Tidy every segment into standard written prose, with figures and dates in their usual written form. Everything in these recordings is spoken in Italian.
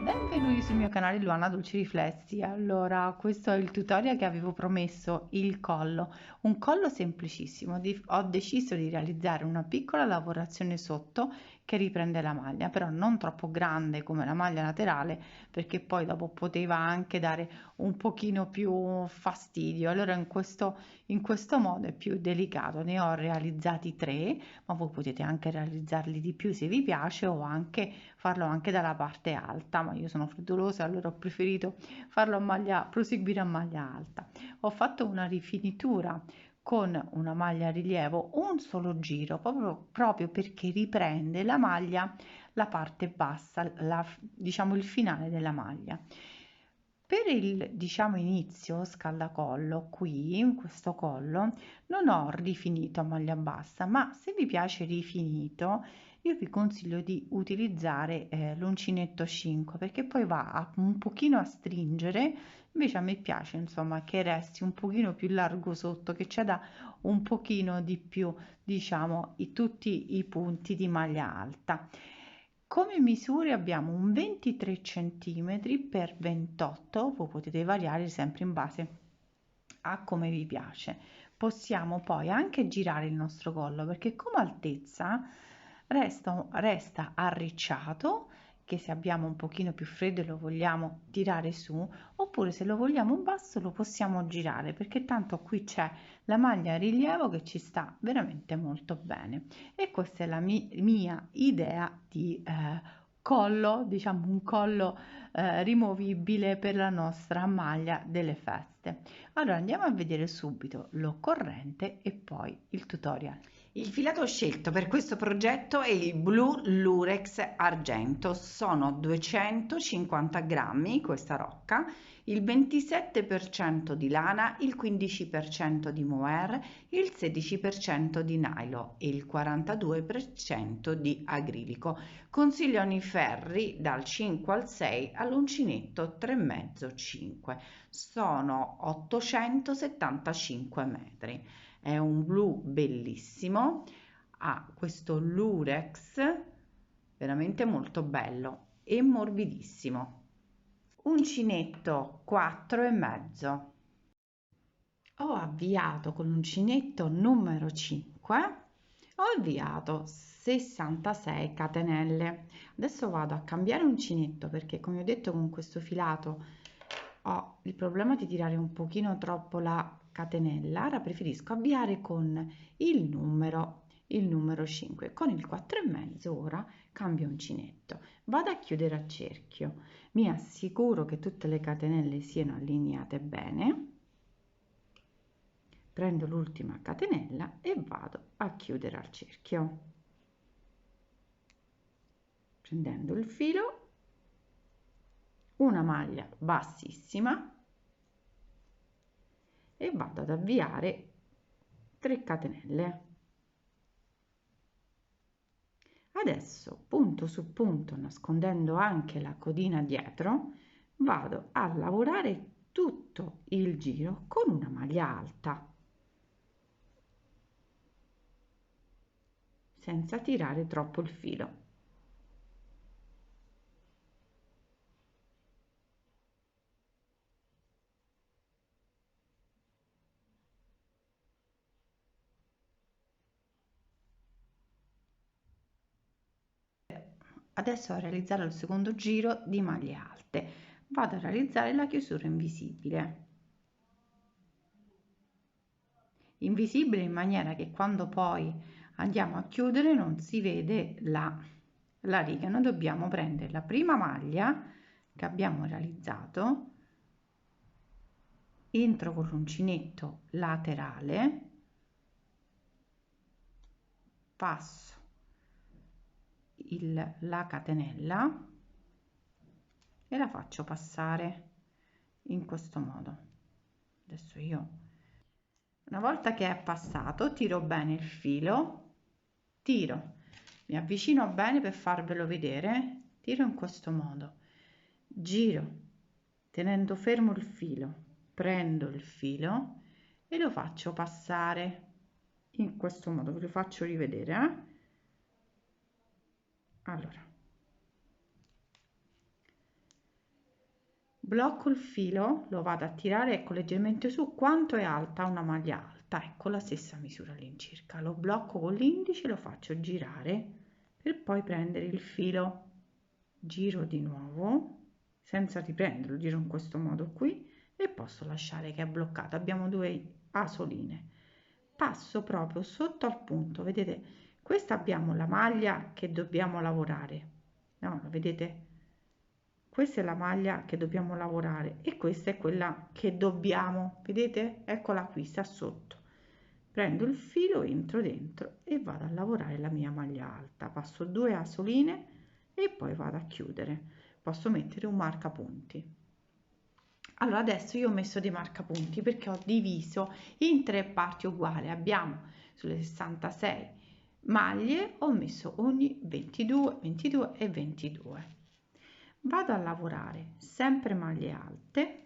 Benvenuti sul mio canale Luana Dolci Riflessi. Allora, questo è il tutorial che avevo promesso, il collo. Un collo semplicissimo. Ho deciso di realizzare una piccola lavorazione sotto che riprende la maglia, però non troppo grande come la maglia laterale, perché poi dopo poteva anche dare un pochino più fastidio. Allora in questo modo è più delicato. Ne ho realizzati 3, ma voi potete anche realizzarli di più se vi piace, o anche farlo anche dalla parte alta, ma io sono freddolosa, allora ho preferito farlo a maglia, proseguire a maglia alta. Ho fatto una rifinitura con una maglia a rilievo, un solo giro, proprio perché riprende la maglia, la parte bassa, diciamo il finale della maglia. Per il, diciamo, inizio scaldacollo, qui in questo collo non ho rifinito a maglia bassa, ma se vi piace rifinito io vi consiglio di utilizzare l'uncinetto 5, perché poi un pochino a stringere. Invece a me piace, insomma, che resti un pochino più largo sotto, che c'è da un pochino di più, diciamo, tutti i punti di maglia alta. Come misure abbiamo un 23 centimetri per 28, voi potete variare sempre in base a come vi piace. Possiamo poi anche girare il nostro collo, perché come altezza resta arricciato, che se abbiamo un pochino più freddo e lo vogliamo tirare su, oppure se lo vogliamo basso lo possiamo girare, perché tanto qui c'è la maglia a rilievo che ci sta veramente molto bene. E questa è la mia idea di collo, diciamo un collo rimovibile per la nostra maglia delle feste. Allora andiamo a vedere subito l'occorrente e poi il tutorial. Il filato scelto per questo progetto è il blu lurex argento, sono 250 grammi questa rocca, il 27% di lana, il 15% di mohair, il 16% di nylon e il 42% di acrilico. Consigliano i ferri dal 5 al 6 all'uncinetto 3,5-5, sono 875 metri. È un blu bellissimo, ha questo lurex veramente molto bello e morbidissimo. Uncinetto 4,5. Ho avviato con l'uncinetto numero 5, ho avviato 66 catenelle. Adesso vado a cambiare uncinetto, perché come ho detto con questo filato ho il problema di tirare un pochino troppo la catenella. Ora preferisco avviare con il numero 5. Con il 4,5 ora cambio uncinetto, vado a chiudere a cerchio, mi assicuro che tutte le catenelle siano allineate bene, prendo l'ultima catenella e vado a chiudere al cerchio, prendendo il filo, una maglia bassissima e vado ad avviare 3 catenelle. Adesso punto su punto, nascondendo anche la codina dietro, vado a lavorare tutto il giro con una maglia alta, senza tirare troppo il filo. Adesso a realizzare il secondo giro di maglie alte, vado a realizzare la chiusura invisibile in maniera che quando poi andiamo a chiudere non si vede la riga. Noi dobbiamo prendere la prima maglia che abbiamo realizzato, entro con l'uncinetto laterale, passo la catenella e la faccio passare in questo modo. Adesso io, una volta che è passato, tiro bene il filo, mi avvicino bene per farvelo vedere, tiro in questo modo, giro tenendo fermo il filo, prendo il filo e lo faccio passare in questo modo, ve lo faccio rivedere, allora blocco il filo, lo vado a tirare, ecco, leggermente su. Quanto è alta una maglia alta? Ecco, la stessa misura all'incirca. Lo blocco con l'indice, lo faccio girare per poi prendere il filo, giro di nuovo senza riprenderlo, giro in questo modo qui e posso lasciare che è bloccato. Abbiamo due asoline, passo proprio sotto al punto, vedete, questa abbiamo la maglia che dobbiamo lavorare, no, vedete, questa è la maglia che dobbiamo lavorare e questa è quella che dobbiamo, vedete, eccola qui, sta sotto. Prendo il filo, entro dentro e vado a lavorare la mia maglia alta, passo 2 asoline e poi vado a chiudere. Posso mettere un marcapunti. Allora adesso io ho messo dei marcapunti perché ho diviso in 3 parti uguali. Abbiamo sulle 66 maglie, ho messo ogni 22, 22 e 22. Vado a lavorare sempre maglie alte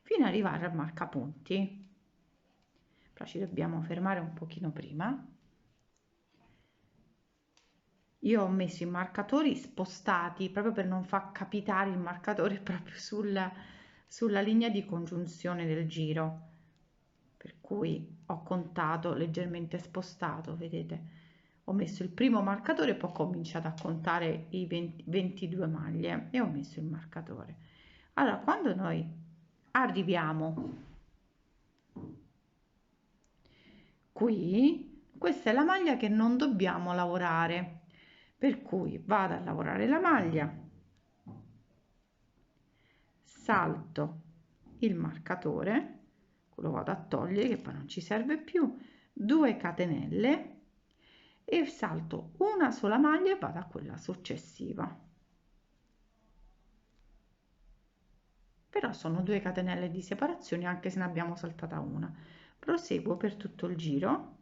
fino ad arrivare al marcapunti, però ci dobbiamo fermare un pochino prima. Io ho messo i marcatori spostati proprio per non far capitare il marcatore proprio sulla linea di congiunzione del giro, per cui ho contato leggermente spostato, vedete, ho messo il primo marcatore e poi ho cominciato a contare i 22 maglie e ho messo il marcatore. Allora quando noi arriviamo qui, questa è la maglia che non dobbiamo lavorare, per cui vado a lavorare la maglia, salto il marcatore, lo vado a togliere che poi non ci serve più, 2 catenelle e salto una sola maglia e vado a quella successiva. Però sono 2 catenelle di separazione anche se ne abbiamo saltata una. Proseguo per tutto il giro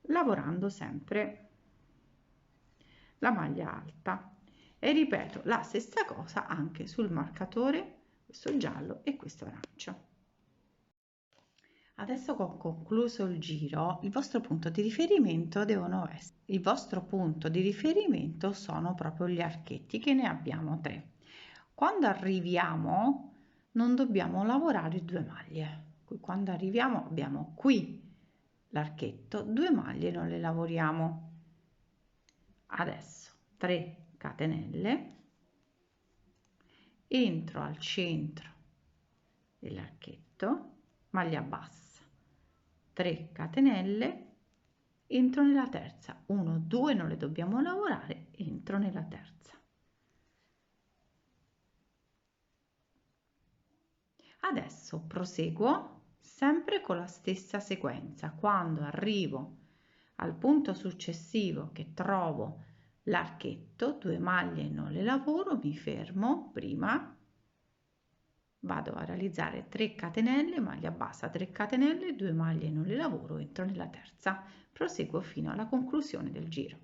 lavorando sempre la maglia alta e ripeto la stessa cosa anche sul marcatore, questo giallo e questo arancio. Adesso che ho concluso il giro, il vostro punto di riferimento devono essere, il vostro punto di riferimento sono proprio gli archetti, che ne abbiamo 3. Quando arriviamo non dobbiamo lavorare 2 maglie, quando arriviamo abbiamo qui l'archetto, 2 maglie non le lavoriamo. Adesso 3 catenelle, entro al centro dell'archetto, maglia bassa, 3 catenelle, entro nella terza, 1 2 non le dobbiamo lavorare, entro nella terza. Adesso proseguo sempre con la stessa sequenza. Quando arrivo al punto successivo che trovo l'archetto, 2 maglie non le lavoro, mi fermo prima, vado a realizzare 3 catenelle, maglia bassa, 3 catenelle, 2 maglie non le lavoro, entro nella terza, proseguo fino alla conclusione del giro.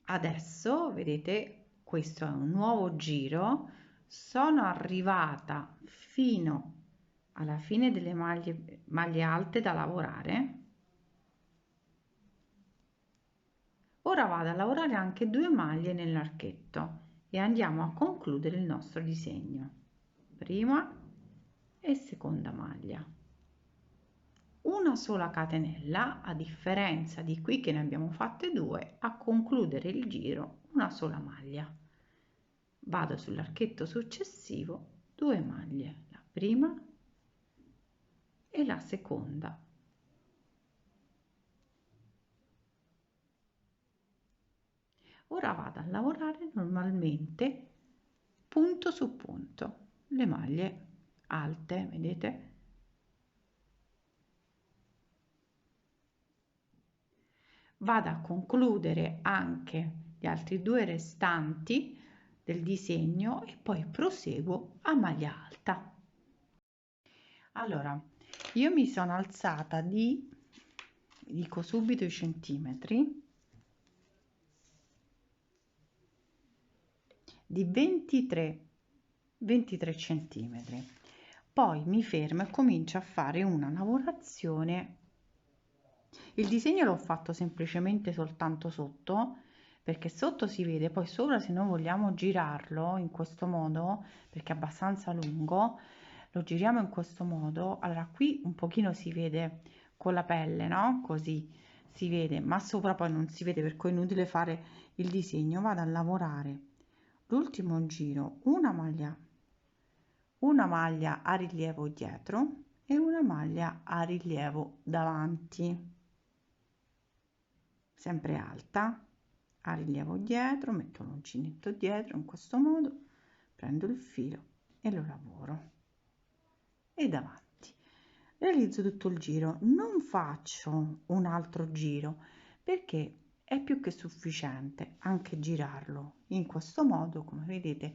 Adesso vedete, questo è un nuovo giro, sono arrivata fino alla fine delle maglie alte da lavorare. Ora vado a lavorare anche 2 maglie nell'archetto e andiamo a concludere il nostro disegno, prima e seconda maglia, una sola catenella, a differenza di qui che ne abbiamo fatte 2, a concludere il giro una sola maglia, vado sull'archetto successivo, 2 maglie, la prima e la seconda. Ora vado a lavorare normalmente punto su punto le maglie alte, vedete? Vado a concludere anche gli altri 2 restanti del disegno e poi proseguo a maglia alta. Allora, io mi sono alzata dico subito i centimetri, di 23 centimetri. poi mi fermo e comincio a fare una lavorazione. Il disegno l'ho fatto semplicemente soltanto sotto, perché sotto si vede, poi sopra se noi vogliamo girarlo in questo modo, perché è abbastanza lungo, lo giriamo in questo modo. Allora qui un pochino si vede con la pelle, no? Così si vede, ma sopra poi non si vede, per cui è inutile fare il disegno. Vado a lavorare l'ultimo giro, una maglia a rilievo dietro e una maglia a rilievo davanti, sempre alta, a rilievo dietro, metto l'uncinetto dietro in questo modo, prendo il filo e lo lavoro e davanti. Realizzo tutto il giro, non faccio un altro giro perché è più che sufficiente anche girarlo in questo modo. Come vedete,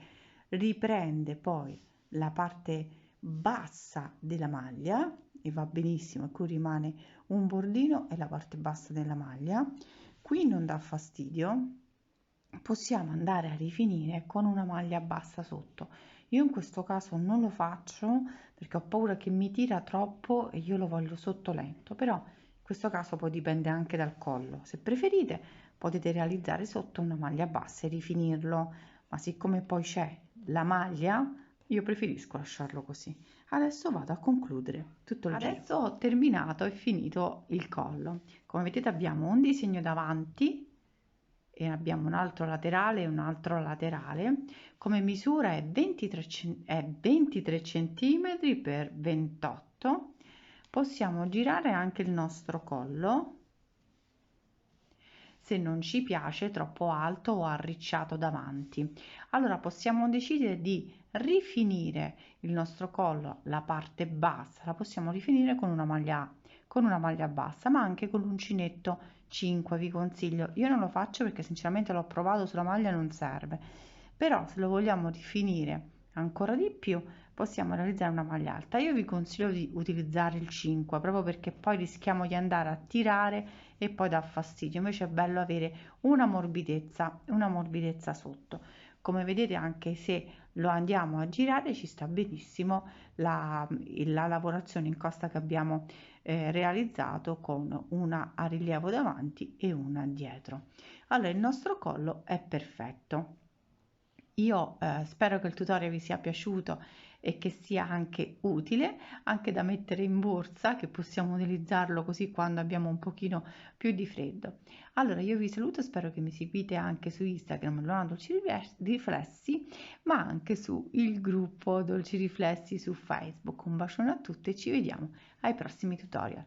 riprende poi la parte bassa della maglia e va benissimo, qui rimane un bordino e la parte bassa della maglia. Qui non dà fastidio, possiamo andare a rifinire con una maglia bassa sotto. Io in questo caso non lo faccio perché ho paura che mi tira troppo e io lo voglio sotto lento, però in questo caso poi dipende anche dal collo. Se preferite potete realizzare sotto una maglia bassa e rifinirlo, ma siccome poi c'è la maglia io preferisco lasciarlo così. Adesso vado a concludere tutto il giro. Adesso ho terminato e finito il collo. Come vedete abbiamo un disegno davanti e abbiamo un altro laterale e un altro laterale. Come misura è 23 cm per 28. Possiamo girare anche il nostro collo se non ci piace troppo alto o arricciato davanti. Allora possiamo decidere di rifinire il nostro collo, la parte bassa la possiamo rifinire con una maglia bassa, ma anche con l'uncinetto 5 vi consiglio. Io non lo faccio perché sinceramente l'ho provato sulla maglia e non serve, però se lo vogliamo rifinire ancora di più possiamo realizzare una maglia alta. Io vi consiglio di utilizzare il 5 proprio perché poi rischiamo di andare a tirare e poi dà fastidio. Invece è bello avere una morbidezza sotto. Come vedete, anche se lo andiamo a girare ci sta benissimo la lavorazione in costa che abbiamo realizzato con una a rilievo davanti e una dietro. Allora il nostro collo è perfetto. Io spero che il tutorial vi sia piaciuto e che sia anche utile, anche da mettere in borsa, che possiamo utilizzarlo così quando abbiamo un pochino più di freddo. Allora io vi saluto, spero che mi seguite anche su Instagram, Luana Dolci Riflessi, ma anche su il gruppo Dolci Riflessi su Facebook. Un bacione a tutti e ci vediamo ai prossimi tutorial.